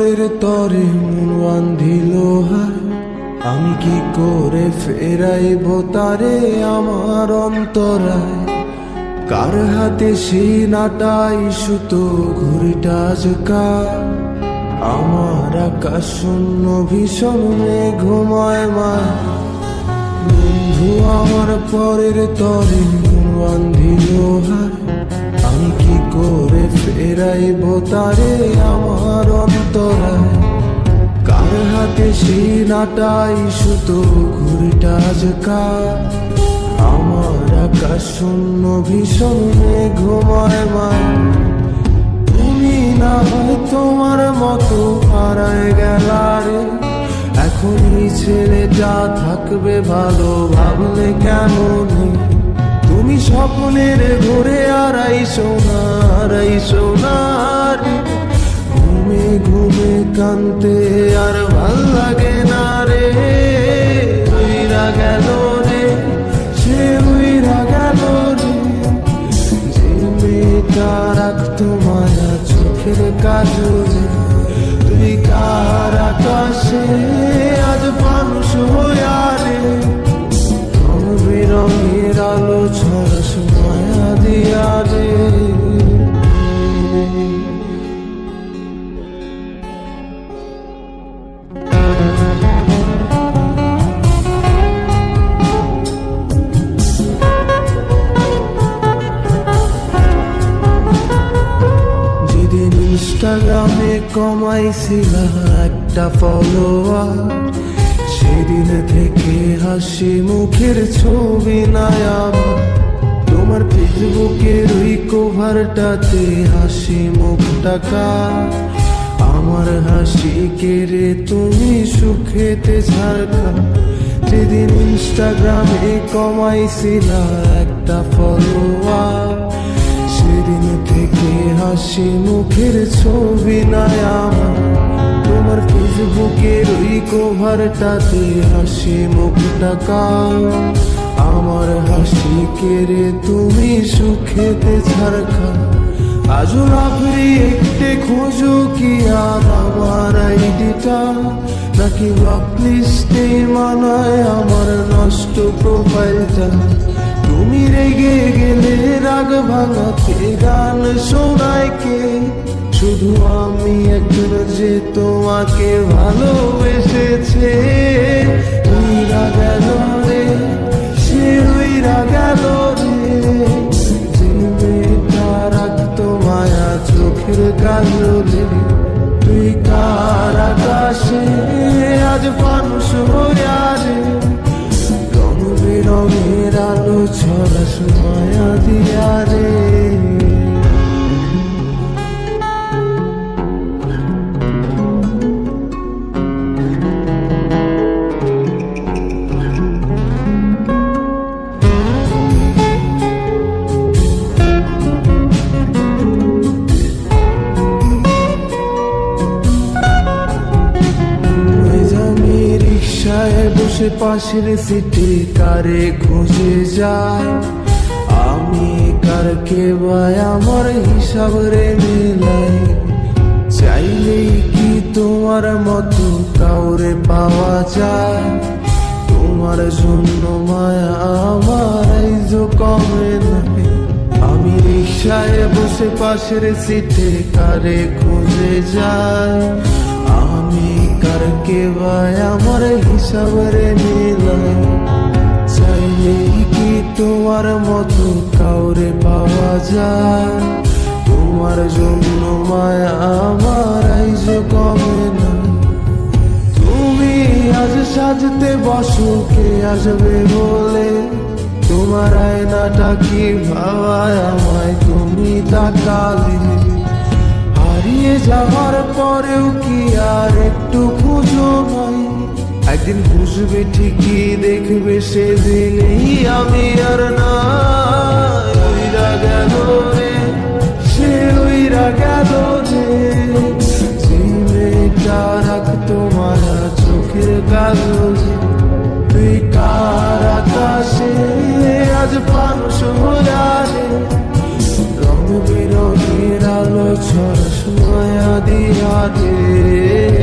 পরের তরে মন বান্ধিল হায়, আমি কি করে ফেরাইব তারে আমার অন্তরায়। কার হাতে সেই নাটাই সুতো ঘুরিটা আজকা, আমার আকাশ শূন্য ভীষণ মেঘময় মায়। বন্ধু আমার পরের তরে মন বান্ধিল হায়, আমি কি করে ফেরাইব তারে আমার অন্তরায়। কার হাতে সেই নাটাই সুতো ঘুরিটা আজকা, আমার আকাশ শূন্য ভীষণ মেঘময় মায়। তুমি না হয় তোমার মতো হারায় গেলারে, এখন এই ছেলেটা থাকবে ভালো ভাবলে কেন নেই। তুমি স্বপ্নের ঘুরে আড়াইশো না রে, ঘুমে ঘুমে কানতে আর ভাল লাগে না রে। উইরা গেল রে, সে উইরা গেল রে, যে মেয়েটা রাখতো মায়া চোখের কাজলে। তুই কার আকাশে আজ মানুষ হইয়া রে, রং বেরঙের আলো ছড়াস মায়া দিয়া রে। যেদিন ইনস্টাগ্রামে কমাইছিলা একটা ফলোয়ার, সেদিন থেকে হাসি মুখের ছবি নাই আমার। তোমার ফেসবুকের ওই কভারটাতে হাসি মুখটা কার, আমার হাসি কেড়ে তুমি সুখেতে ঝাড়খা। যেদিন ইনস্টাগ্রামে কমাইছিলা একটা ফলোয়ার, সেদিন থেকে হাসি মুখের ছবি নাই আমার। তোমার ফেসবুকের ওই কভারটাতে হাসি মুখটা কার, আমার হাসি কেড়ে তুমি সুখেতে ঝাড়খা। আজও রাত্রি একটে খোঁজো কি আর আমার আইডিটা, নাকি ব্লক লিস্টে মানায় আমার নষ্ট প্রোফাইলটা। তুমি রেগে গেলে রাগ ভাঙাতে গান শোনায় কে, শুধু আমি একজন যে তোমাকে ভালোবেসেছে। উইরা গেল রে, সে উইরা গেল রে, যে মেয়েটা রাখতো মায়া চোখের কাজলে। তুই কার আকাশে আজ মানুষ হইয়া রে, রং বেরঙের আলো ছড়াস মায়া দিয়া রে। বসে পাশের সিটে কারে খুঁজে যায়, আমি কারকে ভাই আমার হিসাব রে মেলাই। চাইলেই কি তোমার মতো কাউরে পাওয়া যায়, তোমার জন্য মায়া আমার আইজো কমে নাই। আমি রিক্সায় বসে পাশের সিটে কারে খুঁজে যায়, আমি কারকে ভাই আমার হিসাব রে মিলাই। চাইলেই কি তোমার মতো কাউরে পাওয়া যায়, তোমার জন্য মায়া আমার আইজো কমে না। তুমি আজ সাজতে বসো কে আসবে বলে, তোমার আয়নাটা কি ভাবায় আমায় তুমি তাকালে। হারিয়ে যাওয়ার পরেও কি আর একটু খুঁজো নাই, একদিন বুঝবে ঠিকই দেখবে সেদিনই আমি আর নাই। উইরা গেল রে, সে উইরা গেল রে, যে মেয়েটা রাখতো মায়া চোখের কাজলে। তুই কার আকাশে আজ মানুষ হইয়া রে, রং বেরঙের আলো ছড়াস মায়া দিয়া দে